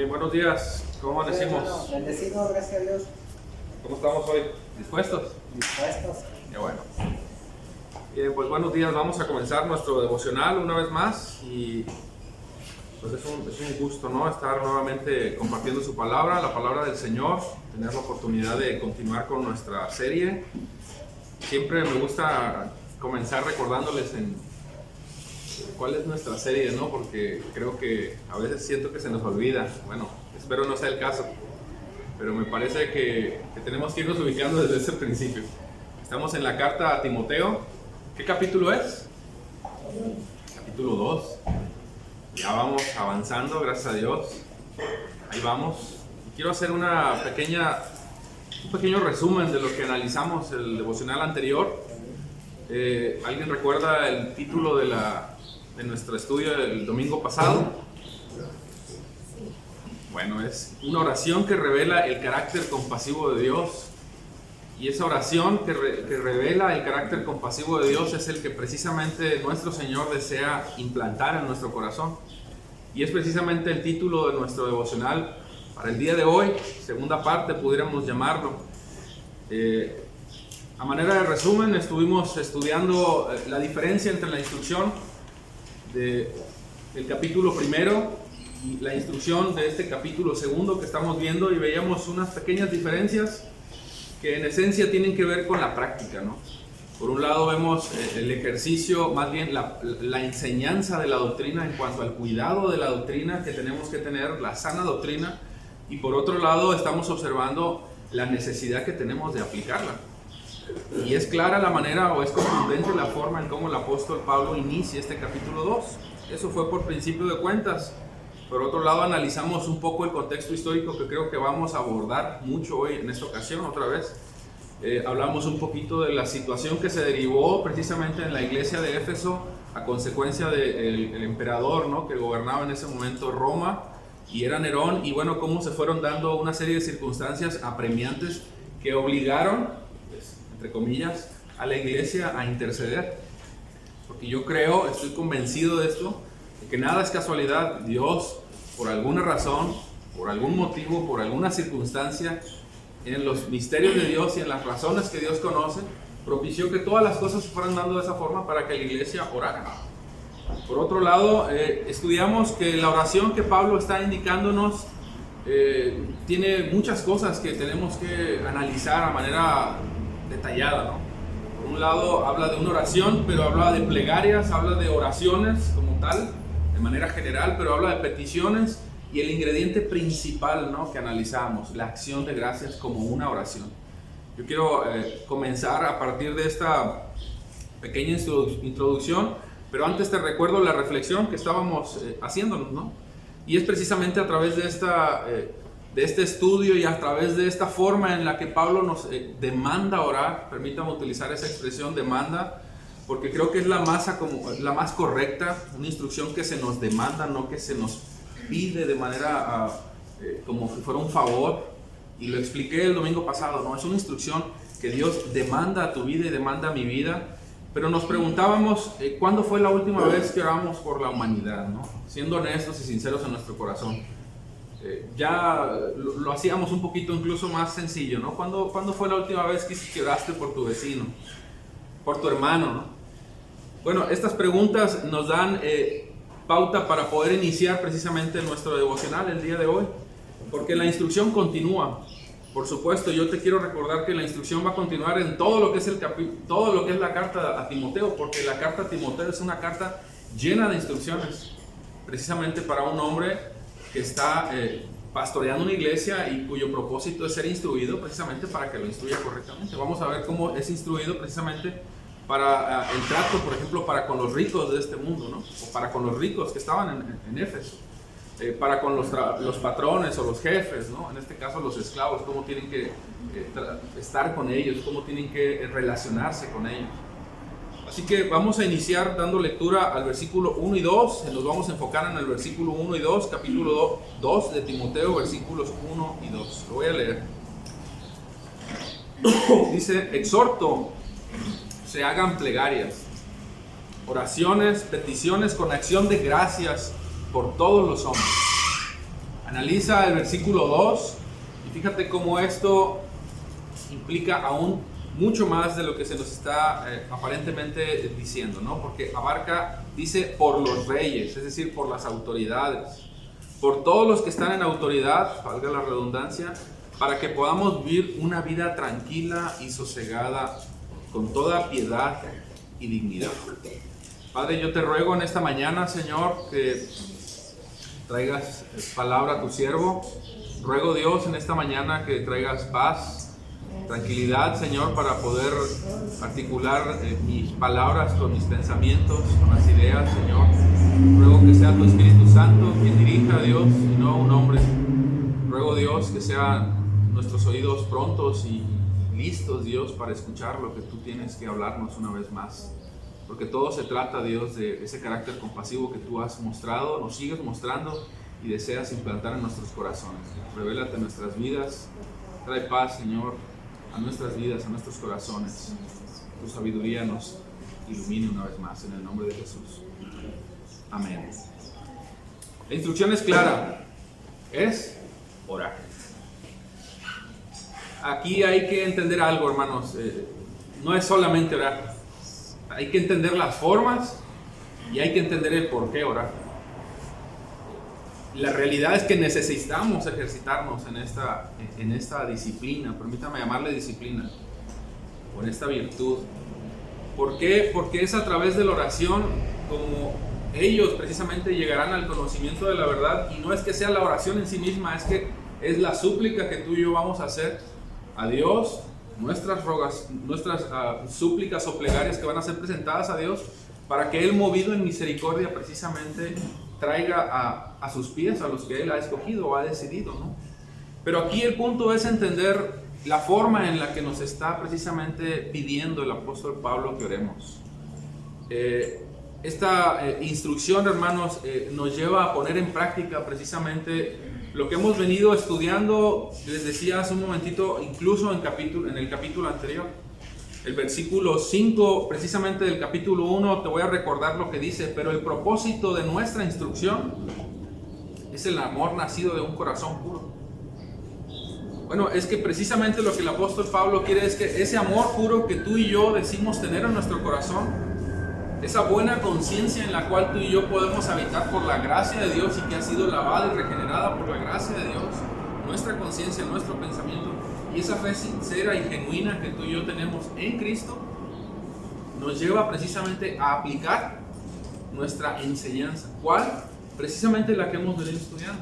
Bien, buenos días. ¿Cómo amanecimos? Bueno, bendecido, gracias a Dios. ¿Cómo estamos hoy? ¿Dispuestos? Dispuestos. Qué bueno. Bien, pues buenos días. Vamos a comenzar nuestro devocional una vez más y pues es un gusto, ¿no? Estar nuevamente compartiendo su palabra, la palabra del Señor, tener la oportunidad de continuar con nuestra serie. Siempre me gusta comenzar recordándoles en cuál es nuestra serie, ¿no? Porque creo que a veces siento que se nos olvida. Bueno, espero no sea el caso, pero me parece que tenemos que irnos ubicando desde ese principio. Estamos en la carta a Timoteo. ¿Qué capítulo es? Capítulo 2. Ya vamos avanzando, gracias a Dios. Ahí vamos. Quiero hacer un pequeño resumen de lo que analizamos el devocional anterior. ¿Alguien recuerda el título de nuestro estudio del domingo pasado? Bueno, es una oración que revela el carácter compasivo de Dios. Y esa oración que revela el carácter compasivo de Dios es el que precisamente nuestro Señor desea implantar en nuestro corazón. Y es precisamente el título de nuestro devocional para el día de hoy, segunda parte pudiéramos llamarlo. A manera de resumen, estuvimos estudiando la diferencia entre la instrucción del capítulo primero y la instrucción de este capítulo segundo que estamos viendo, y veíamos unas pequeñas diferencias que en esencia tienen que ver con la práctica, ¿no? Por un lado vemos el ejercicio, más bien la enseñanza de la doctrina en cuanto al cuidado de la doctrina que tenemos que tener, la sana doctrina, y por otro lado estamos observando la necesidad que tenemos de aplicarla. Y es clara la manera, o es contundente la forma en cómo el apóstol Pablo inicia este capítulo 2. Eso fue por principio de cuentas. Por otro lado, analizamos un poco el contexto histórico que creo que vamos a abordar mucho hoy en esta ocasión, otra vez. Hablamos un poquito de la situación que se derivó precisamente en la iglesia de Éfeso a consecuencia del emperador, ¿no?, que gobernaba en ese momento Roma, y era Nerón, y bueno, cómo se fueron dando una serie de circunstancias apremiantes que obligaron, pues, entre comillas, a la iglesia a interceder. Porque yo creo, estoy convencido de esto, de que nada es casualidad. Dios, por alguna razón, por algún motivo, por alguna circunstancia, en los misterios de Dios y en las razones que Dios conoce, propició que todas las cosas se fueran dando de esa forma para que la iglesia orara. Por otro lado, estudiamos que la oración que Pablo está indicándonos tiene muchas cosas que tenemos que analizar a manera detallada, ¿no? Por un lado habla de una oración, pero habla de plegarias, habla de oraciones como tal, de manera general, pero habla de peticiones, y el ingrediente principal, ¿no?, que analizamos, la acción de gracias como una oración. Yo quiero comenzar a partir de esta pequeña introducción, pero antes te recuerdo la reflexión que estábamos haciéndonos, ¿no? Y es precisamente a través de este estudio y a través de esta forma en la que Pablo nos demanda orar, permítame utilizar esa expresión, demanda, porque creo que es la más correcta, una instrucción que se nos demanda, no que se nos pide de manera como si fuera un favor. Y lo expliqué el domingo pasado, ¿no? Es una instrucción que Dios demanda a tu vida y demanda a mi vida. Pero nos preguntábamos, ¿cuándo fue la última vez que oramos por la humanidad, ¿no? Siendo honestos y sinceros en nuestro corazón. Ya lo hacíamos un poquito incluso más sencillo, ¿no? ¿Cuándo fue la última vez que oraste por tu vecino, por tu hermano, ¿no? Bueno, estas preguntas nos dan pauta para poder iniciar precisamente nuestro devocional el día de hoy, porque la instrucción continúa. Por supuesto, yo te quiero recordar que la instrucción va a continuar en todo lo que es la carta a Timoteo, porque la carta a Timoteo es una carta llena de instrucciones, precisamente para un hombre que está pastoreando una iglesia y cuyo propósito es ser instruido precisamente para que lo instruya correctamente. Vamos a ver cómo es instruido precisamente para el trato, por ejemplo, para con los ricos de este mundo, ¿no? O para con los ricos que estaban en Éfeso. Para con los patrones o los jefes, ¿no? En este caso los esclavos, cómo tienen que estar con ellos, cómo tienen que relacionarse con ellos. Así que vamos a iniciar dando lectura al versículo 1 y 2, nos vamos a enfocar en el versículo 1 y 2, capítulo 2 de Timoteo, versículos 1 y 2. Lo voy a leer. Dice: exhorto, se hagan plegarias, oraciones, peticiones con acción de gracias por todos los hombres. Analiza el versículo 2 y fíjate cómo esto implica aún mucho más de lo que se nos está aparentemente diciendo, ¿no? Porque abarca, dice, por los reyes, es decir, por las autoridades, por todos los que están en autoridad, valga la redundancia, para que podamos vivir una vida tranquila y sosegada, con toda piedad y dignidad. Padre, yo te ruego en esta mañana, Señor, que traigas palabra a tu siervo. Ruego, Dios, en esta mañana que traigas paz, tranquilidad, Señor, para poder articular mis palabras con mis pensamientos, con las ideas, Señor. Ruego que sea tu Espíritu Santo quien dirija a Dios y no un hombre. Ruego, Dios, que sean nuestros oídos prontos y listos, Dios, para escuchar lo que tú tienes que hablarnos una vez más. Porque todo se trata, Dios, de ese carácter compasivo que tú has mostrado, nos sigues mostrando y deseas implantar en nuestros corazones. Revélate en nuestras vidas, trae paz, Señor, a nuestras vidas, a nuestros corazones. Tu sabiduría nos ilumine una vez más, en el nombre de Jesús. Amén. La instrucción es clara, es orar. Aquí hay que entender algo, hermanos, no es solamente orar. Hay que entender las formas y hay que entender el por qué orar. La realidad es que necesitamos ejercitarnos en esta disciplina, permítame llamarle disciplina, o en esta virtud. ¿Por qué? Porque es a través de la oración como ellos precisamente llegarán al conocimiento de la verdad, y no es que sea la oración en sí misma, es que es la súplica que tú y yo vamos a hacer a Dios, nuestras súplicas o plegarias que van a ser presentadas a Dios, para que Él, movido en misericordia, precisamente traiga a sus pies a los que Él ha escogido o ha decidido, ¿no? Pero aquí el punto es entender la forma en la que nos está precisamente pidiendo el apóstol Pablo que oremos. Esta instrucción, hermanos, nos lleva a poner en práctica precisamente lo que hemos venido estudiando, les decía hace un momentito, incluso en el capítulo anterior. El versículo 5, precisamente del capítulo 1, te voy a recordar lo que dice: pero el propósito de nuestra instrucción es el amor nacido de un corazón puro. Bueno, es que precisamente lo que el apóstol Pablo quiere es que ese amor puro que tú y yo decimos tener en nuestro corazón, esa buena conciencia en la cual tú y yo podemos habitar por la gracia de Dios y que ha sido lavada y regenerada por la gracia de Dios, nuestra conciencia, nuestro pensamiento, y esa fe sincera y genuina que tú y yo tenemos en Cristo, nos lleva precisamente a aplicar nuestra enseñanza. ¿Cuál? Precisamente la que hemos venido estudiando.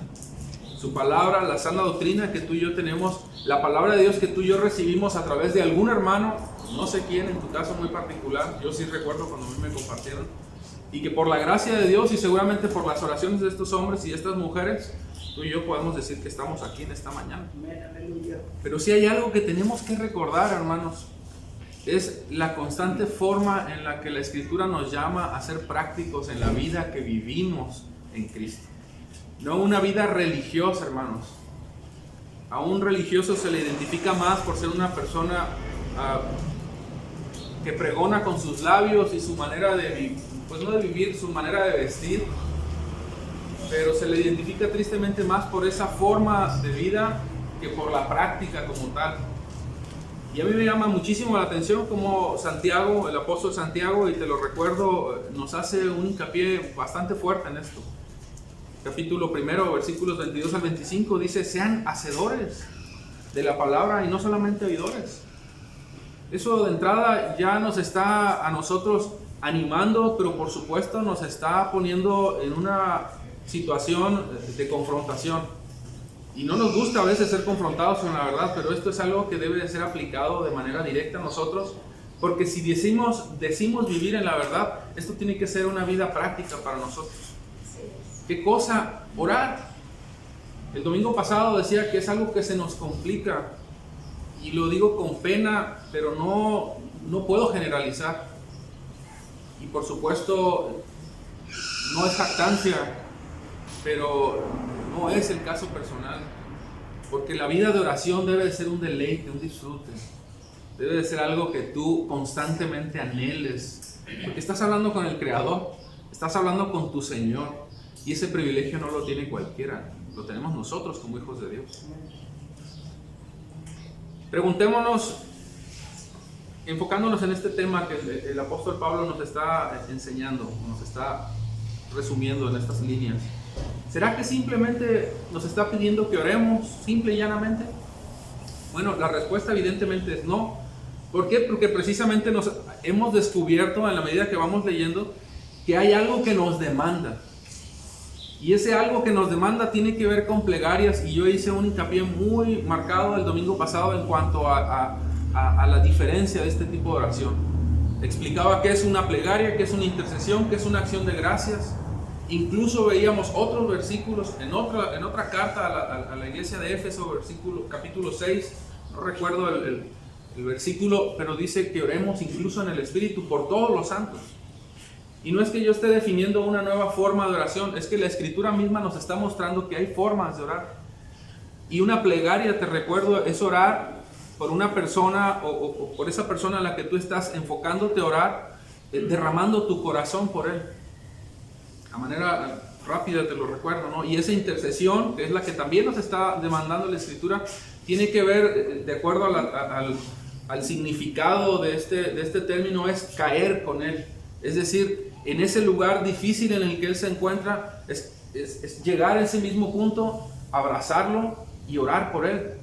Su palabra, la sana doctrina que tú y yo tenemos, la palabra de Dios que tú y yo recibimos a través de algún hermano, no sé quién, en tu caso muy particular, yo sí recuerdo cuando a mí me compartieron, y que por la gracia de Dios y seguramente por las oraciones de estos hombres y de estas mujeres, tú y yo podemos decir que estamos aquí en esta mañana. Pero si hay algo que tenemos que recordar, hermanos, es la constante forma en la que la Escritura nos llama a ser prácticos en la vida que vivimos en Cristo. No una vida religiosa, hermanos. A un religioso se le identifica más por ser una persona que pregona con sus labios y su manera de vivir, pues no de vivir, su manera de vestir, pero se le identifica tristemente más por esa forma de vida que por la práctica como tal. Y a mí me llama muchísimo la atención cómo Santiago, el apóstol Santiago, y te lo recuerdo, nos hace un hincapié bastante fuerte en esto. Capítulo 1, versículos 22 al 25, dice: sean hacedores de la palabra y no solamente oidores. Eso de entrada ya nos está a nosotros animando, pero por supuesto nos está poniendo en una situación de confrontación. Y no nos gusta a veces ser confrontados con la verdad, pero esto es algo que debe de ser aplicado de manera directa a nosotros, porque si decimos vivir en la verdad, esto tiene que ser una vida práctica para nosotros. ¿Qué cosa? Orar. El domingo pasado decía que es algo que se nos complica, y lo digo con pena, pero no puedo generalizar. Y por supuesto, no es jactancia, pero no es el caso personal, porque la vida de oración debe de ser un deleite, un disfrute, debe de ser algo que tú constantemente anheles, porque estás hablando con el Creador, estás hablando con tu Señor, Y ese privilegio no lo tiene cualquiera, lo tenemos nosotros como hijos de Dios. Preguntémonos, enfocándonos en este tema que el apóstol Pablo nos está enseñando, nos está resumiendo en estas líneas. ¿Será que simplemente nos está pidiendo que oremos, simple y llanamente? Bueno, la respuesta evidentemente es no. ¿Por qué? Porque precisamente nos hemos descubierto en la medida que vamos leyendo que hay algo que nos demanda. Y ese algo que nos demanda tiene que ver con plegarias, y yo hice un hincapié muy marcado el domingo pasado en cuanto a la diferencia de este tipo de oración. Explicaba qué es una plegaria, qué es una intercesión, qué es una acción de gracias. Incluso veíamos otros versículos en otra carta a la iglesia de Éfeso, capítulo 6, no recuerdo el versículo, pero dice que oremos incluso en el Espíritu por todos los santos. Y no es que yo esté definiendo una nueva forma de oración, es que la Escritura misma nos está mostrando que hay formas de orar. Y una plegaria, te recuerdo, es orar por una persona o por esa persona a la que tú estás enfocándote a orar, derramando tu corazón por él. A manera rápida te lo recuerdo, ¿no? Y esa intercesión, que es la que también nos está demandando la Escritura, tiene que ver, de acuerdo al significado de este término, es caer con él. Es decir, en ese lugar difícil en el que él se encuentra, es llegar a ese mismo punto, abrazarlo y orar por él.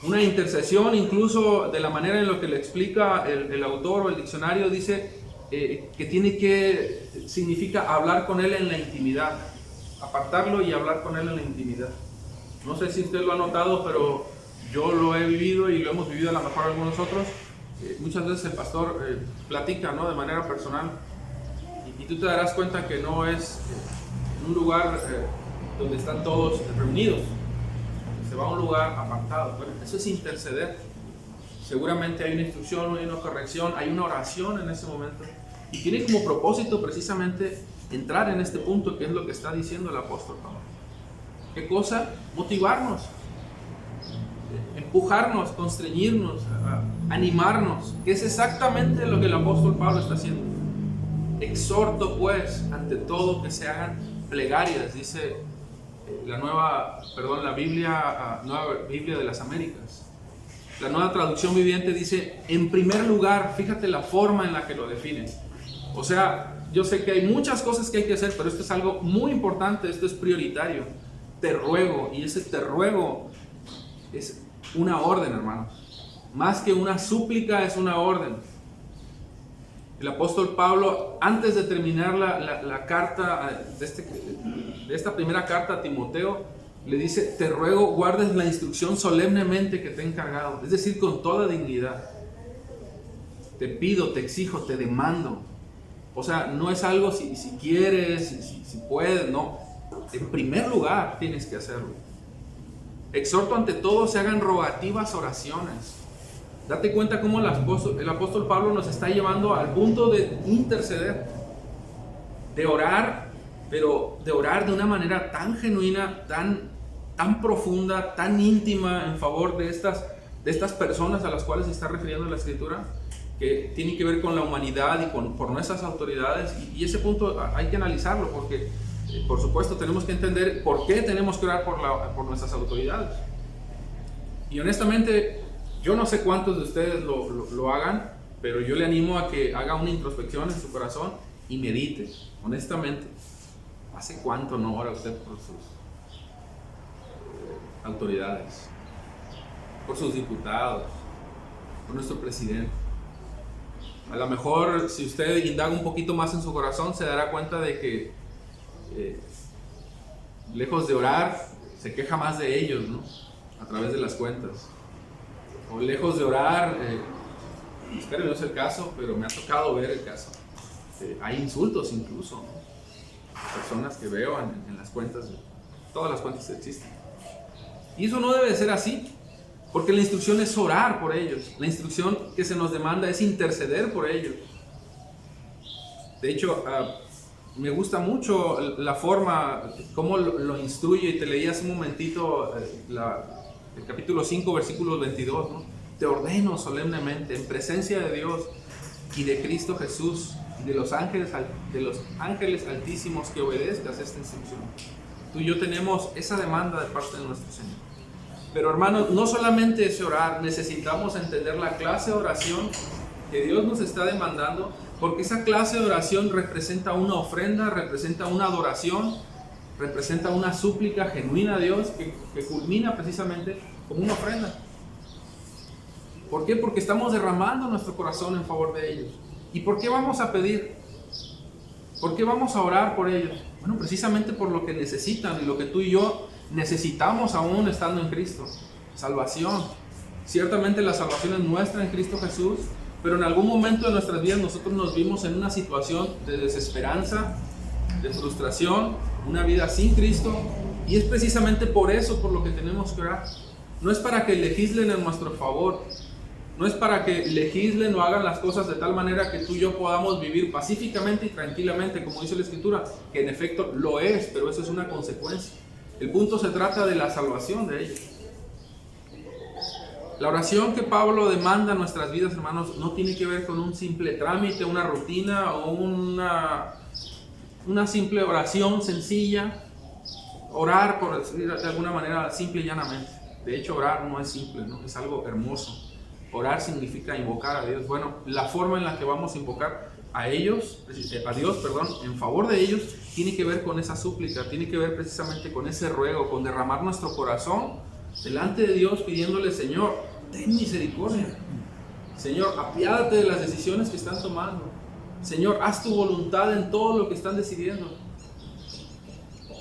Una intercesión, incluso de la manera en la que le explica el autor o el diccionario, dice que significa hablar con él en la intimidad, apartarlo y hablar con él en la intimidad. No sé si usted lo ha notado, pero yo lo he vivido y lo hemos vivido a lo mejor algunos otros. Muchas veces el pastor platica, ¿no?, de manera personal, y tú te darás cuenta que no es un lugar donde están todos reunidos, se va a un lugar apartado. Bueno, eso es interceder. Seguramente hay una instrucción, hay una corrección, hay una oración en ese momento, y tiene como propósito precisamente entrar en este punto, que es lo que está diciendo el apóstol Pablo. ¿Qué cosa? Motivarnos, empujarnos, constreñirnos, animarnos, que es exactamente lo que el apóstol Pablo está haciendo. Exhorto pues ante todo que se hagan plegarias, dice la nueva Biblia de las Américas. La Nueva Traducción Viviente dice, en primer lugar, fíjate la forma en la que lo define. O sea, yo sé que hay muchas cosas que hay que hacer, pero esto es algo muy importante, esto es prioritario. Te ruego, y ese te ruego es una orden, hermanos. Más que una súplica, es una orden. El apóstol Pablo, antes de terminar la carta, de esta primera carta a Timoteo, le dice, te ruego guardes la instrucción solemnemente que te he encargado, es decir, con toda dignidad. Te pido, te exijo, te demando. O sea, no es algo si quieres, si puedes, no. En primer lugar tienes que hacerlo. Exhorto ante todo se hagan rogativas oraciones. Date cuenta cómo el apóstol Pablo nos está llevando al punto de interceder, de orar, pero de orar de una manera tan genuina, tan profunda, tan íntima en favor de estas personas a las cuales se está refiriendo la Escritura, que tiene que ver con la humanidad y por nuestras autoridades. Y ese punto hay que analizarlo, porque por supuesto tenemos que entender por qué tenemos que orar por nuestras autoridades. Y honestamente, yo no sé cuántos de ustedes lo hagan, pero yo le animo a que haga una introspección en su corazón y medite, honestamente. ¿Hace cuánto no ora usted por sus autoridades? Por sus diputados, por nuestro presidente. A lo mejor, si usted indaga un poquito más en su corazón, se dará cuenta de que lejos de orar, se queja más de ellos, ¿no?, a través de las cuentas. O lejos de orar, espero no es el caso, pero me ha tocado ver el caso. Hay insultos incluso, ¿no?, personas que veo en las cuentas, todas las cuentas que existen. Y eso no debe de ser así, porque la instrucción es orar por ellos. La instrucción que se nos demanda es interceder por ellos. De hecho, me gusta mucho la forma, cómo lo instruye, y te leí hace un momentito el capítulo 5, versículo 22, ¿no? Te ordeno solemnemente, en presencia de Dios y de Cristo Jesús de los ángeles altísimos que obedezcas esta instrucción. Tú y yo tenemos esa demanda de parte de nuestro Señor. Pero hermanos, no solamente es orar, necesitamos entender la clase de oración que Dios nos está demandando, porque esa clase de oración representa una ofrenda, representa una adoración, representa una súplica genuina a Dios que culmina precisamente como una ofrenda. ¿Por qué? Porque estamos derramando nuestro corazón en favor de ellos. ¿Y por qué vamos a pedir? ¿Por qué vamos a orar por ellos? Bueno, precisamente por lo que necesitan y lo que tú y yo necesitamos aún estando en Cristo. Salvación. Ciertamente la salvación es nuestra en Cristo Jesús, pero en algún momento de nuestras vidas nosotros nos vimos en una situación de desesperanza, de frustración, una vida sin Cristo, y es precisamente por eso por lo que tenemos que orar. No es para que legislen en nuestro favor, no es para que legislen o hagan las cosas de tal manera que tú y yo podamos vivir pacíficamente y tranquilamente, como dice la Escritura, que en efecto lo es, pero eso es una consecuencia. El punto se trata de la salvación de ellos. La oración que Pablo demanda en nuestras vidas, hermanos, no tiene que ver con un simple trámite, una rutina o una simple oración sencilla. Orar, por decir de alguna manera, simple y llanamente. De hecho, orar no es simple, ¿no? Es algo hermoso. Orar significa invocar a Dios. Bueno, la forma en la que vamos a invocar a Dios, en favor de ellos, tiene que ver con esa súplica, tiene que ver precisamente con ese ruego, con derramar nuestro corazón delante de Dios pidiéndole: Señor, ten misericordia. Señor, apiádate de las decisiones que están tomando. Señor, haz tu voluntad en todo lo que están decidiendo.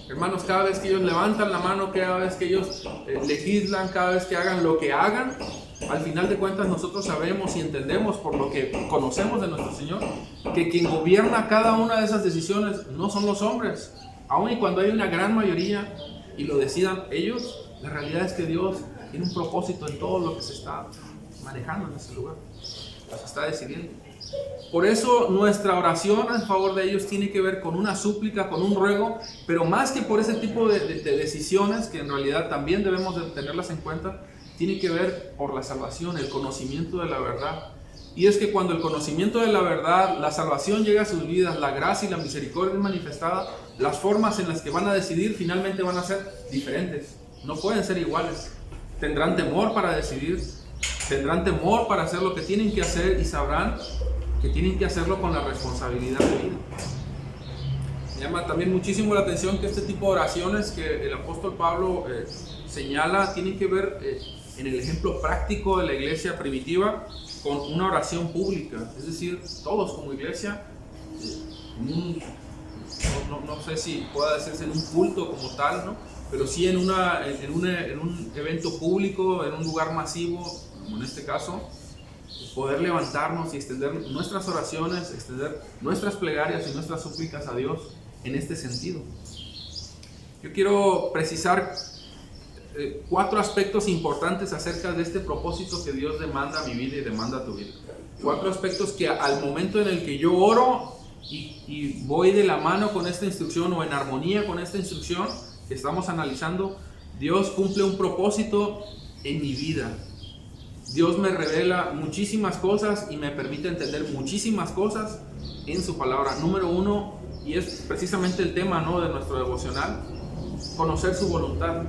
Hermanos, cada vez que ellos levantan la mano, cada vez que ellos legislan, cada vez que hagan lo que hagan, al final de cuentas nosotros sabemos y entendemos, por lo que conocemos de nuestro Señor, que quien gobierna cada una de esas decisiones no son los hombres. Aun y cuando hay una gran mayoría y lo decidan ellos, la realidad es que Dios tiene un propósito en todo lo que se está manejando en ese lugar, lo se está decidiendo. Por eso nuestra oración en favor de ellos tiene que ver con una súplica, con un ruego, pero más que por ese tipo de decisiones, que en realidad también debemos de tenerlas en cuenta, tiene que ver por la salvación, el conocimiento de la verdad. Y es que cuando el conocimiento de la verdad, la salvación llega a sus vidas, la gracia y la misericordia es manifestada, las formas en las que van a decidir finalmente van a ser diferentes, no pueden ser iguales. Tendrán temor para decidir, tendrán temor para hacer lo que tienen que hacer y sabrán que tienen que hacerlo con la responsabilidad de vida. Me llama también muchísimo la atención que este tipo de oraciones que el apóstol Pablo señala tienen que ver en el ejemplo práctico de la iglesia primitiva con una oración pública, es decir, todos como iglesia, no sé si pueda decirse en un culto como tal, ¿no? Pero sí en un evento público, en un lugar masivo, como en este caso, poder levantarnos y extender nuestras oraciones, extender nuestras plegarias y nuestras súplicas a Dios en este sentido. Yo quiero precisar 4 aspectos importantes acerca de este propósito que Dios demanda a mi vida y demanda a tu vida. 4 aspectos que al momento en el que yo oro y voy de la mano con esta instrucción o en armonía con esta instrucción que estamos analizando, Dios cumple un propósito en mi vida. Dios me revela muchísimas cosas y me permite entender muchísimas cosas en su palabra. Número 1, y es precisamente el tema, ¿no?, de nuestro devocional, conocer su voluntad.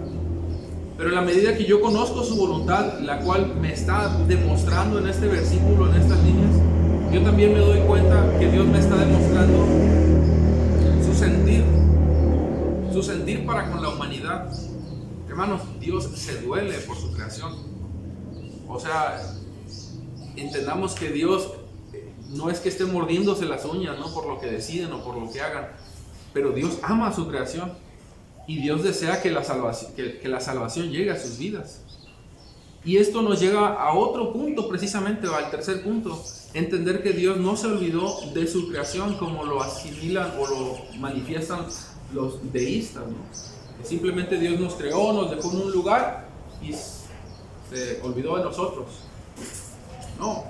Pero en la medida que yo conozco su voluntad, la cual me está demostrando en este versículo, en estas líneas, yo también me doy cuenta que Dios me está demostrando su sentir para con la humanidad. Hermanos, Dios se duele por su creación. O sea, entendamos que Dios no es que esté mordiéndose las uñas, ¿no?, por lo que deciden o por lo que hagan, pero Dios ama a su creación y Dios desea que la salvación llegue a sus vidas. Y esto nos lleva a otro punto, precisamente al tercer punto: entender que Dios no se olvidó de su creación como lo asimilan o lo manifiestan los deístas, ¿no? Que simplemente Dios nos creó, nos dejó en un lugar y se olvidó de nosotros. No,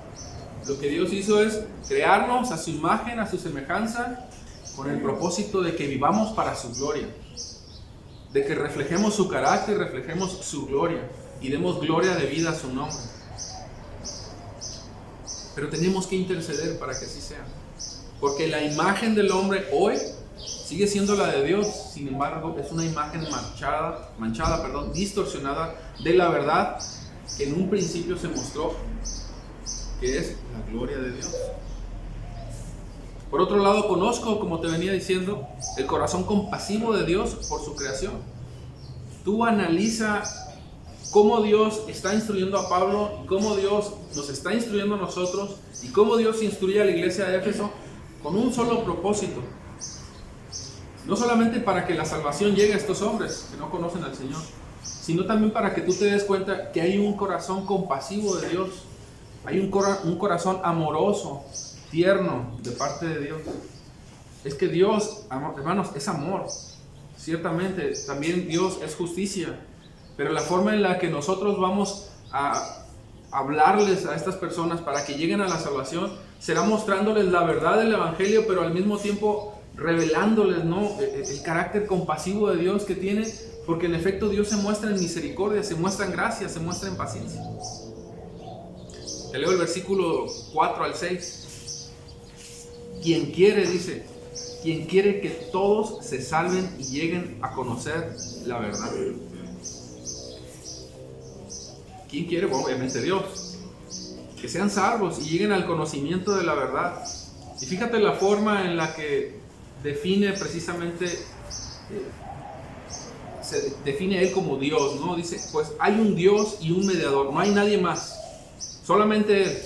lo que Dios hizo es crearnos a su imagen, a su semejanza, con el propósito de que vivamos para su gloria, de que reflejemos su carácter, reflejemos su gloria y demos gloria de vida a su nombre. Pero tenemos que interceder para que así sea. Porque la imagen del hombre hoy sigue siendo la de Dios, sin embargo es una imagen manchada, distorsionada de la verdad que en un principio se mostró que es la gloria de Dios. Por otro lado, conozco, como te venía diciendo, el corazón compasivo de Dios por su creación. Tú analiza cómo Dios está instruyendo a Pablo, y cómo Dios nos está instruyendo a nosotros, y cómo Dios instruye a la iglesia de Éfeso con un solo propósito. No solamente para que la salvación llegue a estos hombres que no conocen al Señor, sino también para que tú te des cuenta que hay un corazón compasivo de Dios. Hay un corazón amoroso, tierno de parte de Dios. Es que Dios, hermanos, es amor. Ciertamente, también Dios es justicia. Pero la forma en la que nosotros vamos a hablarles a estas personas para que lleguen a la salvación será mostrándoles la verdad del Evangelio, pero al mismo tiempo revelándoles, ¿no?, el carácter compasivo de Dios que tiene, porque en efecto Dios se muestra en misericordia, se muestra en gracia, se muestra en paciencia. Te leo el versículo 4 al 6. Quien quiere, dice, quien quiere que todos se salven y lleguen a conocer la verdad. ¿Quién quiere? Bueno, obviamente Dios. Que sean salvos y lleguen al conocimiento de la verdad. Y fíjate la forma en la que define precisamente, se define Él como Dios, ¿no? Dice, pues hay un Dios y un mediador, no hay nadie más, solamente Él.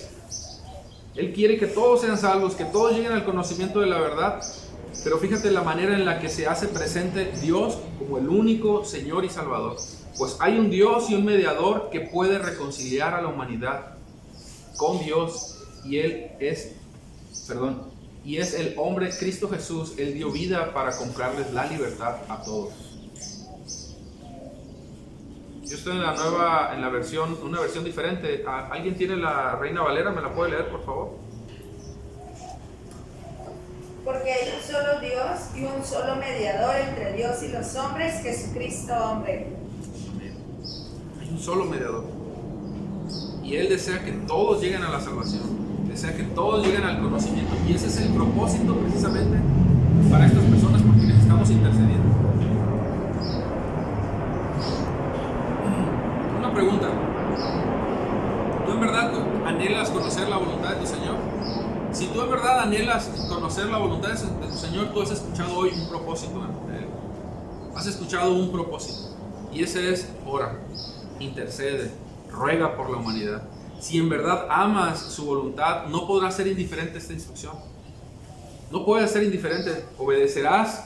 Él quiere que todos sean salvos, que todos lleguen al conocimiento de la verdad, pero fíjate la manera en la que se hace presente Dios como el único Señor y Salvador. Pues hay un Dios y un mediador que puede reconciliar a la humanidad con Dios, y es el hombre Cristo Jesús. Él dio vida para comprarles la libertad a todos. Yo estoy en una versión diferente. ¿Alguien tiene la Reina Valera? ¿Me la puede leer, por favor? Porque hay un solo Dios y un solo mediador entre Dios y los hombres, Jesucristo hombre. Hay un solo mediador. Y Él desea que todos lleguen a la salvación. Desea que todos lleguen al conocimiento. Y ese es el propósito precisamente para estas personas por quienes estamos intercediendo. Una pregunta. ¿Tú en verdad anhelas conocer la voluntad de tu Señor? Si tú en verdad anhelas conocer la voluntad de tu Señor, tú has escuchado hoy un propósito de Él. Has escuchado un propósito. Y ese es: ora, intercede, ruega por la humanidad. Si en verdad amas su voluntad, no podrás ser indiferente a esta instrucción. No puedes ser indiferente. Obedecerás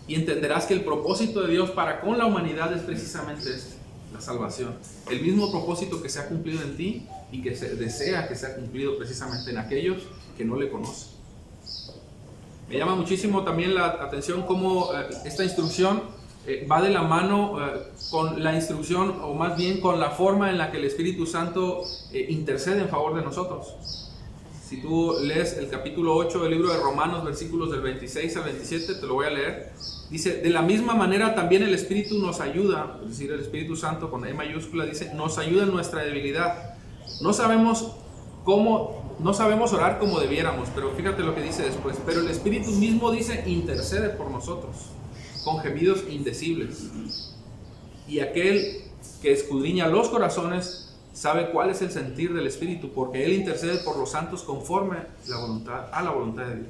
y entenderás que el propósito de Dios para con la humanidad es precisamente este: la salvación. El mismo propósito que se ha cumplido en ti y que se desea que sea cumplido precisamente en aquellos que no le conocen. Me llama muchísimo también la atención cómo esta instrucción va de la mano con la instrucción, o más bien con la forma en la que el Espíritu Santo intercede en favor de nosotros. Si tú lees el capítulo 8 del libro de Romanos, versículos del 26 al 27, te lo voy a leer. Dice: de la misma manera también el Espíritu nos ayuda, es decir, el Espíritu Santo con E mayúscula, dice, nos ayuda en nuestra debilidad. No sabemos orar como debiéramos, pero fíjate lo que dice después. Pero el Espíritu mismo, dice, intercede por nosotros con gemidos indecibles. Y aquel que escudriña los corazones sabe cuál es el sentir del Espíritu, porque Él intercede por los santos conforme a la voluntad de Dios.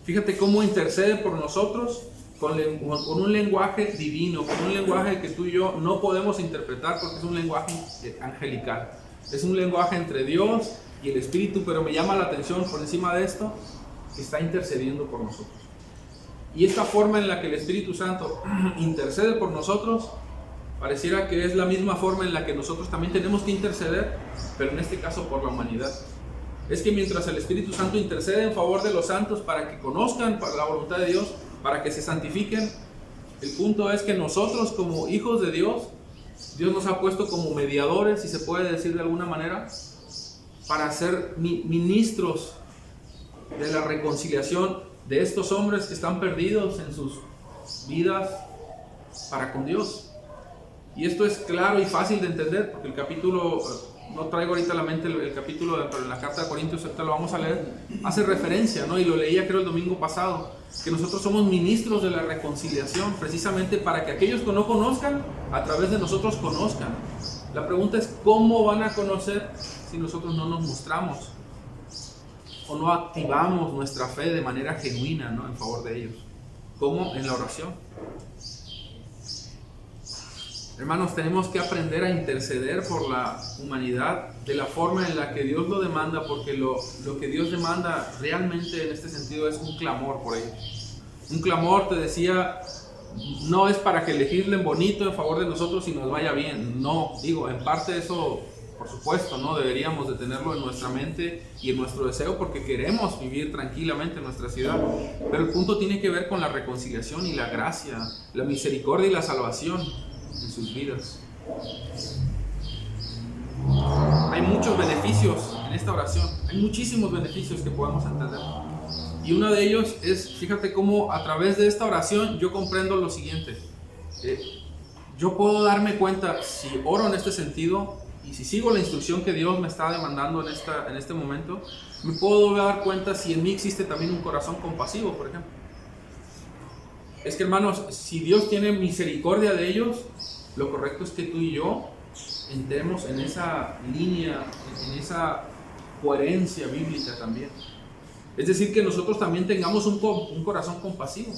Fíjate cómo intercede por nosotros con un lenguaje divino, con un lenguaje que tú y yo no podemos interpretar, porque es un lenguaje angelical. Es un lenguaje entre Dios y el Espíritu, pero me llama la atención por encima de esto que está intercediendo por nosotros. Y esta forma en la que el Espíritu Santo intercede por nosotros, pareciera que es la misma forma en la que nosotros también tenemos que interceder, pero en este caso por la humanidad. Es que mientras el Espíritu Santo intercede en favor de los santos para que conozcan la voluntad de Dios, para que se santifiquen, el punto es que nosotros como hijos de Dios, Dios nos ha puesto como mediadores, si se puede decir de alguna manera, para ser ministros de la reconciliación de estos hombres que están perdidos en sus vidas para con Dios. Y esto es claro y fácil de entender, porque el capítulo, no traigo ahorita a la mente el capítulo, pero en la carta de Corintios, ahorita lo vamos a leer, hace referencia, ¿no? Y lo leía creo el domingo pasado, que nosotros somos ministros de la reconciliación, precisamente para que aquellos que no conozcan, a través de nosotros conozcan. La pregunta es, ¿cómo van a conocer si nosotros no nos mostramos o no activamos nuestra fe de manera genuina, ¿no? En favor de ellos? ¿Cómo? En la oración. Hermanos, tenemos que aprender a interceder por la humanidad de la forma en la que Dios lo demanda, porque lo que Dios demanda realmente en este sentido es un clamor por ellos. Un clamor, te decía, no es para que legislen bonito en favor de nosotros y nos vaya bien. No, digo, en parte eso, por supuesto, ¿no? Deberíamos de tenerlo en nuestra mente y en nuestro deseo porque queremos vivir tranquilamente en nuestra ciudad. Pero el punto tiene que ver con la reconciliación y la gracia, la misericordia y la salvación en sus vidas. Hay muchos beneficios en esta oración, hay muchísimos beneficios que podemos entender. Y uno de ellos es, fíjate cómo a través de esta oración yo comprendo lo siguiente. Yo puedo darme cuenta si oro en este sentido y si sigo la instrucción que Dios me está demandando en este momento, me puedo dar cuenta si en mí existe también un corazón compasivo, por ejemplo. Es que, hermanos, si Dios tiene misericordia de ellos, lo correcto es que tú y yo entremos en esa línea, en esa coherencia bíblica también. Es decir, que nosotros también tengamos un corazón compasivo.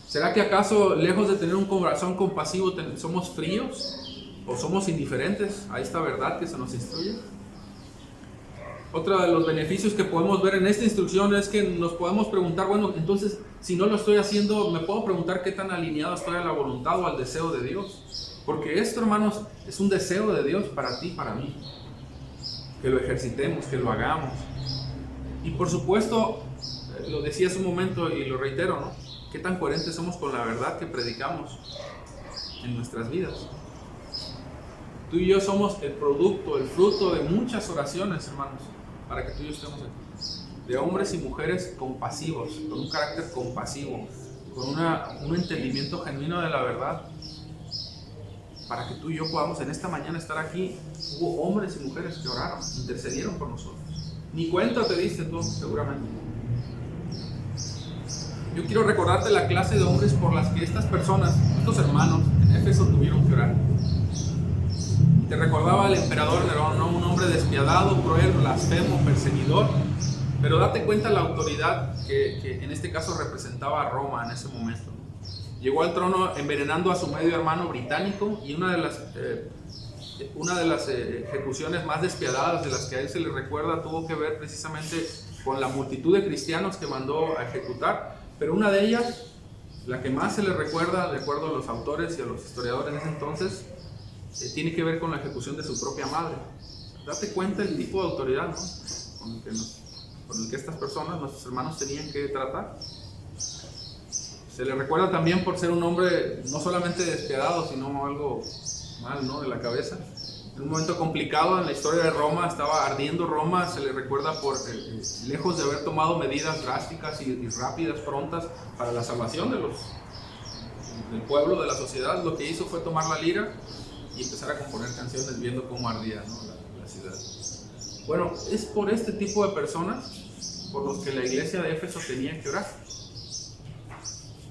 ¿Será que acaso, lejos de tener un corazón compasivo, somos fríos o somos indiferentes a esta verdad que se nos instruye? Otro de los beneficios que podemos ver en esta instrucción es que nos podemos preguntar, bueno, entonces, si no lo estoy haciendo, me puedo preguntar qué tan alineado estoy a la voluntad o al deseo de Dios. Porque esto, hermanos, es un deseo de Dios para ti y para mí. Que lo ejercitemos, que lo hagamos. Y por supuesto, lo decía hace un momento y lo reitero, ¿no? ¿Qué tan coherentes somos con la verdad que predicamos en nuestras vidas? Tú y yo somos el producto, el fruto de muchas oraciones, hermanos, para que tú y yo estemos aquí. De hombres y mujeres compasivos, con un carácter compasivo, con un entendimiento genuino de la verdad, para que tú y yo podamos en esta mañana estar aquí. Hubo hombres y mujeres que oraron, intercedieron por nosotros. Ni cuenta te diste tú, seguramente. Yo quiero recordarte la clase de hombres por las que estas personas, estos hermanos en Éfeso tuvieron que orar. Te recordaba el emperador Nerón, ¿no? Un hombre despiadado, cruel, blasfemo, perseguidor. Pero date cuenta la autoridad que en este caso representaba a Roma en ese momento. Llegó al trono envenenando a su medio hermano británico, y una de las ejecuciones más despiadadas de las que a él se le recuerda tuvo que ver precisamente con la multitud de cristianos que mandó a ejecutar. Pero una de ellas, la que más se le recuerda, de acuerdo a los autores y a los historiadores en ese entonces, tiene que ver con la ejecución de su propia madre. Date cuenta el tipo de autoridad, ¿no? con el que estas personas, nuestros hermanos, tenían que tratar. Se le recuerda también por ser un hombre no solamente despiadado, sino algo mal, ¿no? De la cabeza. En un momento complicado en la historia de Roma, estaba ardiendo Roma, se le recuerda por, lejos de haber tomado medidas drásticas y rápidas, prontas, para la salvación del pueblo, de la sociedad, lo que hizo fue tomar la lira y empezar a componer canciones viendo cómo ardía, ¿no? la ciudad. Bueno, es por este tipo de personas por los que la iglesia de Éfeso tenía que orar.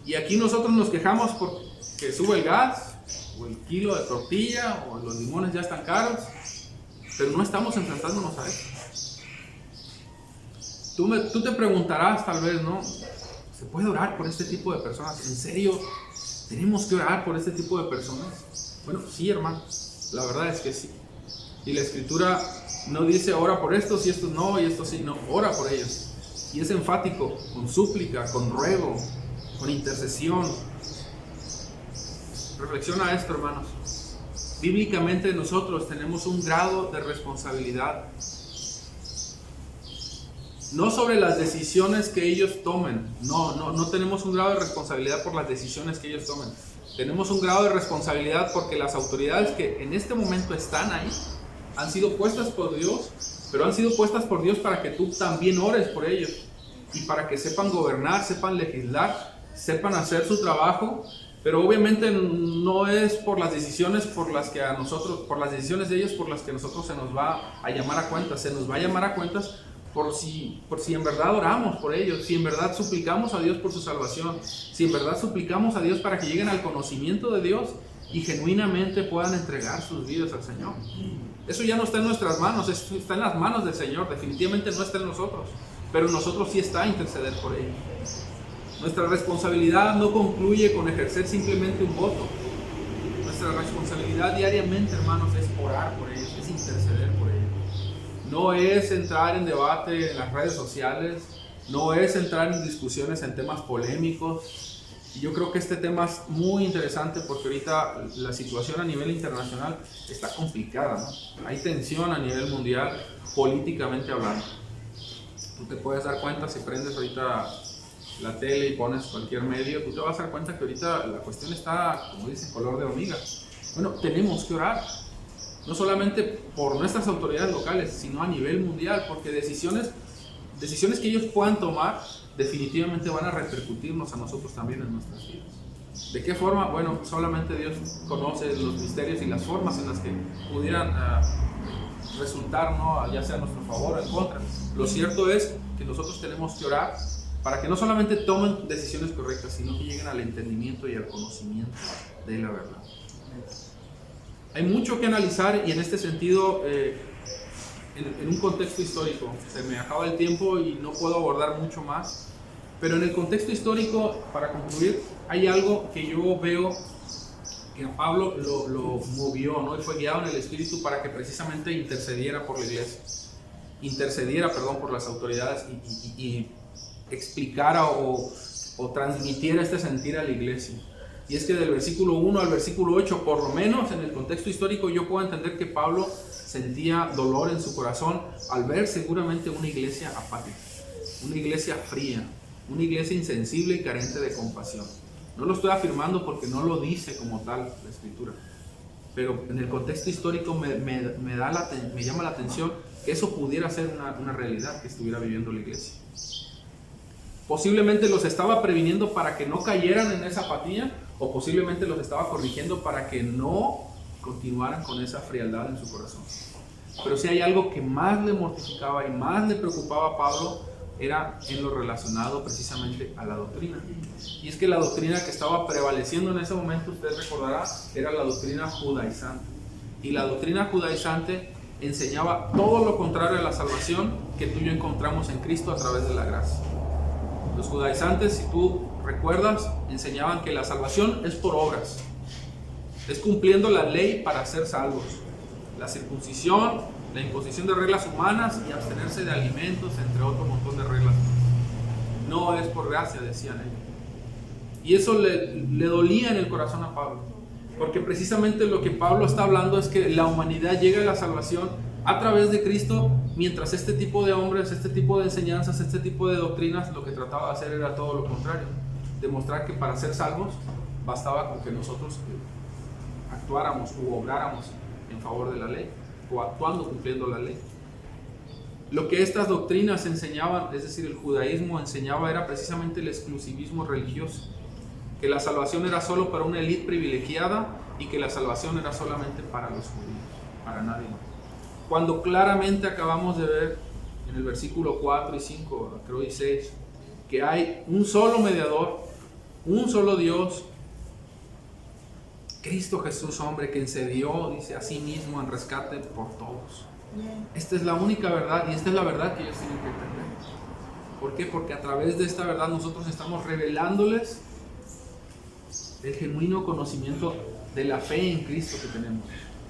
Y aquí nosotros nos quejamos porque sube el gas, o el kilo de tortilla, o los limones ya están caros, pero no estamos enfrentándonos a eso. Tú te preguntarás tal vez, ¿no? ¿Se puede orar por este tipo de personas? ¿En serio tenemos que orar por este tipo de personas? Bueno, sí, hermano, la verdad es que sí. Y la Escritura no dice ora por estos y estos no, y estos sí, no, ora por ellos. Y es enfático, con súplica, con ruego, con intercesión. Reflexiona esto, hermanos. Bíblicamente nosotros tenemos un grado de responsabilidad, no sobre las decisiones que ellos tomen. No tenemos un grado de responsabilidad por las decisiones que ellos tomen. Tenemos un grado de responsabilidad porque las autoridades que en este momento están ahí han sido puestas por Dios, pero han sido puestas por Dios para que tú también ores por ellos y para que sepan gobernar, sepan legislar, sepan hacer su trabajo, Pero obviamente no es por las decisiones por las que a nosotros, por las decisiones de ellos por las que a nosotros se nos va a llamar a cuentas. Se nos va a llamar a cuentas por si en verdad oramos por ellos, si en verdad suplicamos a Dios por su salvación, si en verdad suplicamos a Dios para que lleguen al conocimiento de Dios y genuinamente puedan entregar sus vidas al Señor. Eso ya no está en nuestras manos, eso está en las manos del Señor. Definitivamente no está en nosotros, pero en nosotros sí está interceder por ellos. Nuestra responsabilidad no concluye con ejercer simplemente un voto. Nuestra responsabilidad diariamente, hermanos, es orar por ellos, es interceder por ellos. No es entrar en debate en las redes sociales, no es entrar en discusiones en temas polémicos. Y yo creo que este tema es muy interesante porque ahorita la situación a nivel internacional está complicada, ¿no? Hay tensión a nivel mundial, políticamente hablando. Tú te puedes dar cuenta si prendes ahorita la tele y pones cualquier medio, tú te vas a dar cuenta que ahorita la cuestión está, como dicen, color de hormiga. Bueno, tenemos que orar, no solamente por nuestras autoridades locales, sino a nivel mundial, porque decisiones que ellos puedan tomar definitivamente van a repercutirnos a nosotros también en nuestras vidas. ¿De qué forma? Bueno, solamente Dios conoce los misterios y las formas en las que pudieran resultar, ¿no? Ya sea a nuestro favor o en contra. Lo cierto es que nosotros tenemos que orar para que no solamente tomen decisiones correctas, sino que lleguen al entendimiento y al conocimiento de la verdad. Hay mucho que analizar y en este sentido, en un contexto histórico, se me acaba el tiempo y no puedo abordar mucho más, pero en el contexto histórico, para concluir, hay algo que yo veo que a Pablo lo movió, ¿no? Él fue guiado en el Espíritu para que precisamente intercediera por la iglesia, por las autoridades y explicara o transmitiera este sentir a la iglesia. Y es que del versículo 1 al versículo 8, por lo menos en el contexto histórico, yo puedo entender que Pablo sentía dolor en su corazón al ver seguramente una iglesia apática, una iglesia fría, una iglesia insensible y carente de compasión. No lo estoy afirmando porque no lo dice como tal la Escritura, pero en el contexto histórico me llama la atención que eso pudiera ser una realidad que estuviera viviendo la iglesia. Posiblemente los estaba previniendo para que no cayeran en esa apatía, o posiblemente los estaba corrigiendo para que no continuaran con esa frialdad en su corazón. Pero si hay algo que más le mortificaba y más le preocupaba a Pablo, era en lo relacionado precisamente a la doctrina. Y es que la doctrina que estaba prevaleciendo en ese momento, usted recordará, era la doctrina judaizante. Y la doctrina judaizante enseñaba todo lo contrario a la salvación que tú y yo encontramos en Cristo a través de la gracia. Los judaizantes, si tú recuerdas, enseñaban que la salvación es por obras, es cumpliendo la ley para ser salvos. La circuncisión, la imposición de reglas humanas y abstenerse de alimentos, entre otro montón de reglas. No es por gracia, decían ellos. Y eso le dolía en el corazón a Pablo, porque precisamente lo que Pablo está hablando es que la humanidad llega a la salvación a través de Cristo, mientras este tipo de hombres, este tipo de enseñanzas, este tipo de doctrinas, lo que trataba de hacer era todo lo contrario. Demostrar que para ser salvos bastaba con que nosotros actuáramos u obráramos en favor de la ley, o actuando cumpliendo la ley. Lo que estas doctrinas enseñaban, es decir, el judaísmo enseñaba, era precisamente el exclusivismo religioso, que la salvación era solo para una élite privilegiada y que la salvación era solamente para los judíos, para nadie más. Cuando claramente acabamos de ver en el versículo 4 y 5, creo y 6, que hay un solo mediador, un solo Dios, Cristo Jesús, hombre, quien se dio, dice, a sí mismo en rescate por todos. Esta es la única verdad y esta es la verdad que ellos tienen que entender. ¿Por qué? Porque a través de esta verdad nosotros estamos revelándoles el genuino conocimiento de la fe en Cristo que tenemos.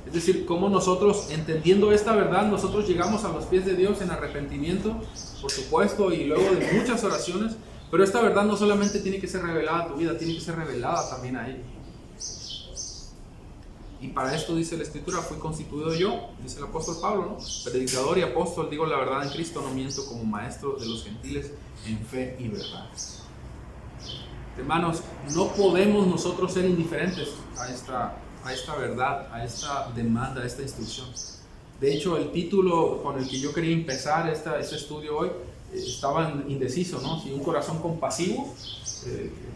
Es decir, cómo nosotros, entendiendo esta verdad, nosotros llegamos a los pies de Dios en arrepentimiento, por supuesto, y luego de muchas oraciones, pero esta verdad no solamente tiene que ser revelada a tu vida, tiene que ser revelada también a ellos. Y para esto dice la Escritura, fui constituido yo, dice el apóstol Pablo, ¿no? Predicador y apóstol, digo la verdad en Cristo, no miento, como maestro de los gentiles en fe y verdad. Hermanos, no podemos nosotros ser indiferentes a esta verdad, a esta demanda, a esta instrucción. De hecho, el título con el que yo quería empezar este estudio hoy estaban indecisos, ¿no? Si un corazón compasivo,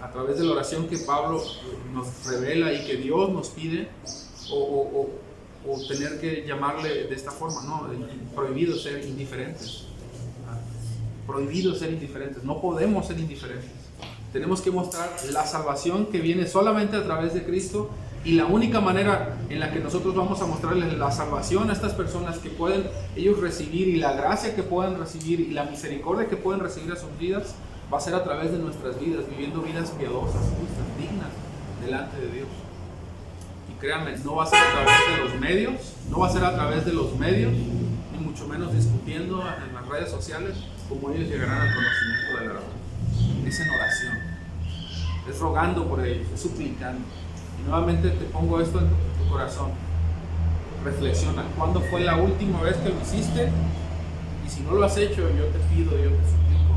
a través de la oración que Pablo nos revela y que Dios nos pide, o tener que llamarle de esta forma, ¿no? Prohibido ser indiferentes. Prohibido ser indiferentes. No podemos ser indiferentes. Tenemos que mostrar la salvación que viene solamente a través de Cristo, y la única manera en la que nosotros vamos a mostrarles la salvación a estas personas, que pueden ellos recibir, y la gracia que pueden recibir y la misericordia que pueden recibir a sus vidas, va a ser a través de nuestras vidas, viviendo vidas piadosas, justas, dignas delante de Dios. Y créanme, no va a ser a través de los medios, no va a ser a través de los medios, ni mucho menos discutiendo en las redes sociales, como ellos llegarán al conocimiento de la verdad. Es en oración, es rogando por ellos, es suplicando. Y nuevamente te pongo esto en tu corazón. Reflexiona, ¿cuándo fue la última vez que lo hiciste? Y si no lo has hecho, yo te pido, yo te suplico,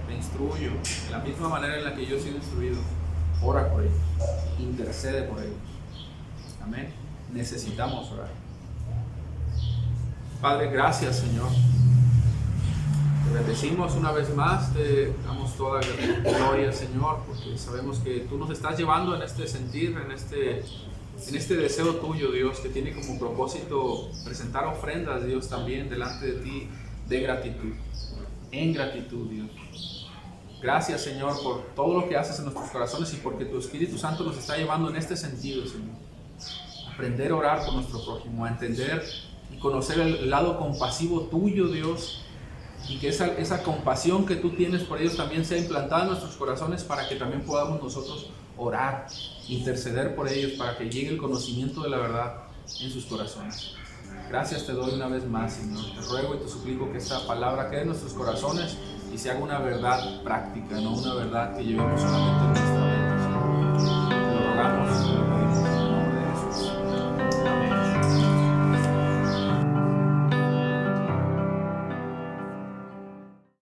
te instruyo, de la misma manera en la que yo he sido instruido. Ora por ellos, intercede por ellos. Amén. Necesitamos orar. Padre, gracias, Señor. Te bendecimos una vez más, te damos toda gloria, Señor, porque sabemos que tú nos estás llevando en este sentir, en este deseo tuyo, Dios, que tiene como propósito presentar ofrendas, Dios, también delante de ti, de gratitud, en gratitud, Dios. Gracias, Señor, por todo lo que haces en nuestros corazones, y porque tu Espíritu Santo nos está llevando en este sentido, Señor. Aprender a orar por nuestro prójimo, a entender y conocer el lado compasivo tuyo, Dios, y que esa compasión que tú tienes por ellos también sea implantada en nuestros corazones, para que también podamos nosotros orar, interceder por ellos, para que llegue el conocimiento de la verdad en sus corazones. Gracias te doy una vez más, Señor. Te ruego y te suplico que esta palabra quede en nuestros corazones y se haga una verdad práctica, no una verdad que llevemos solamente en nuestra mente.